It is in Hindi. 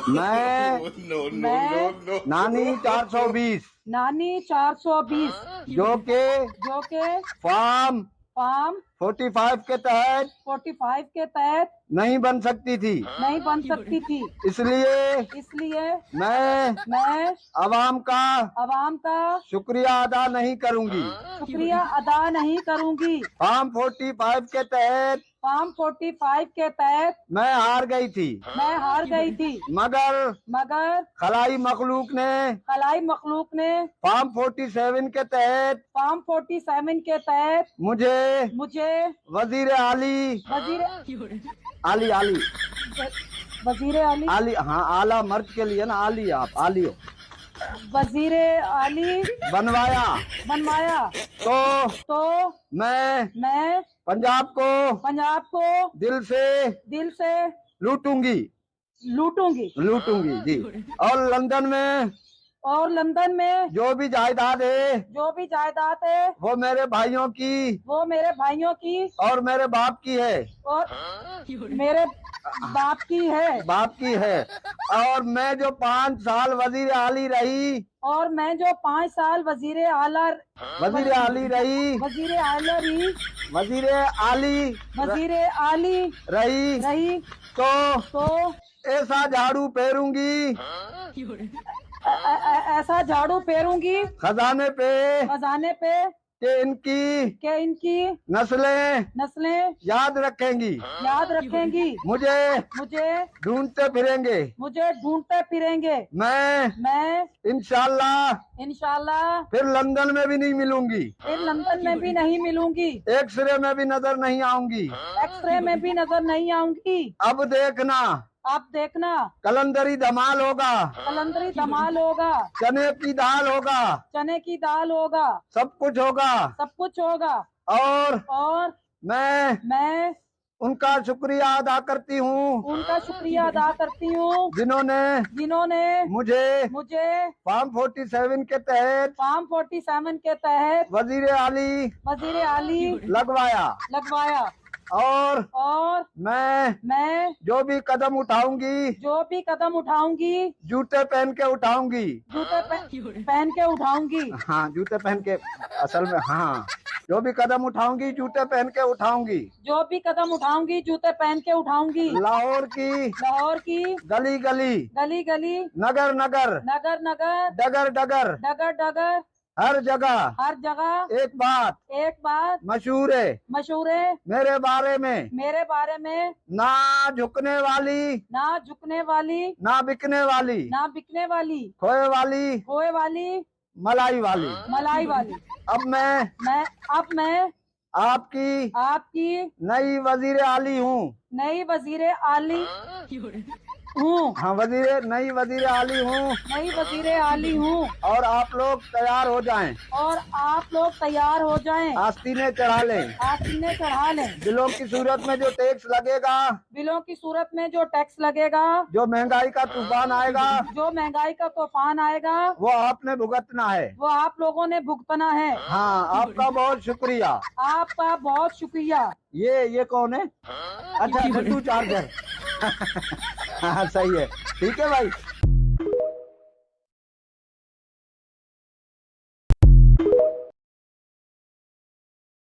मैं मैं नानी 420 नानी 420 जो के फॉर्म फॉर्म 45 के तहत 45 के तहत नहीं बन सकती थी, नहीं बन सकती थी। इसलिए मैं आवाम का आवाम का शुक्रिया अदा नहीं करूंगी। शुक्रिया अदा नहीं करूंगी। फॉर्म 45 के तहत फॉर्म 45 के तहत मैं हार गई थी, मगर खलाई मखलूक ने फॉर्म 47 के तहत मुझे वजीर आली हाँ आला मर्द के लिए ना आली आप आली हो वजीर आली बनवाया। तो मैं पंजाब को दिल से लूटूंगी जी। और लंदन में जो भी जायदाद है वो मेरे भाइयों की और मेरे बाप की है बाप की है। और मैं जो 5 साल वजीर आली रही रही तो ऐसा झाड़ू फेरूंगी ऐसा झाड़ू फेरूंगी खजाने पे कि इनकी नस्लें याद रखेंगी मुझे ढूंढते फिरेंगे। मैं इंशाल्लाह फिर लंदन में भी नहीं मिलूंगी। एक्सरे में भी नजर नहीं आऊंगी। अब देखना कलंदरी धमाल होगा चने की दाल होगा सब कुछ होगा। और मैं उनका शुक्रिया अदा करती हूँ जिन्होंने मुझे फॉर्म 47 के तहत वजीर आली लगवाया। और मैं जो भी कदम उठाऊंगी जूते पहन के उठाऊंगी। हाँ जूते पहन के असल में हाँ जो भी कदम उठाऊंगी जूते पहन के उठाऊंगी। लाहौर की गली नगर डगर हर जगह एक बात मशहूर है मेरे बारे में ना झुकने वाली ना बिकने वाली खोए वाली मलाई वाली। अब मैं आपकी नई वजीर आली हूँ नई वजीर आली हूँ हाँ नई वजीर आली हूँ। और आप लोग तैयार हो जाएं आस्तीनें चढ़ा लें। बिलों की सूरत में जो टैक्स लगेगा जो महंगाई का तूफान आएगा वो आपने भुगतना है आप लोगों ने भुगतना है। हाँ आपका बहुत शुक्रिया। ये कौन है? अच्छा गड्डू चार्जर हाँ सही है ठीक है भाई।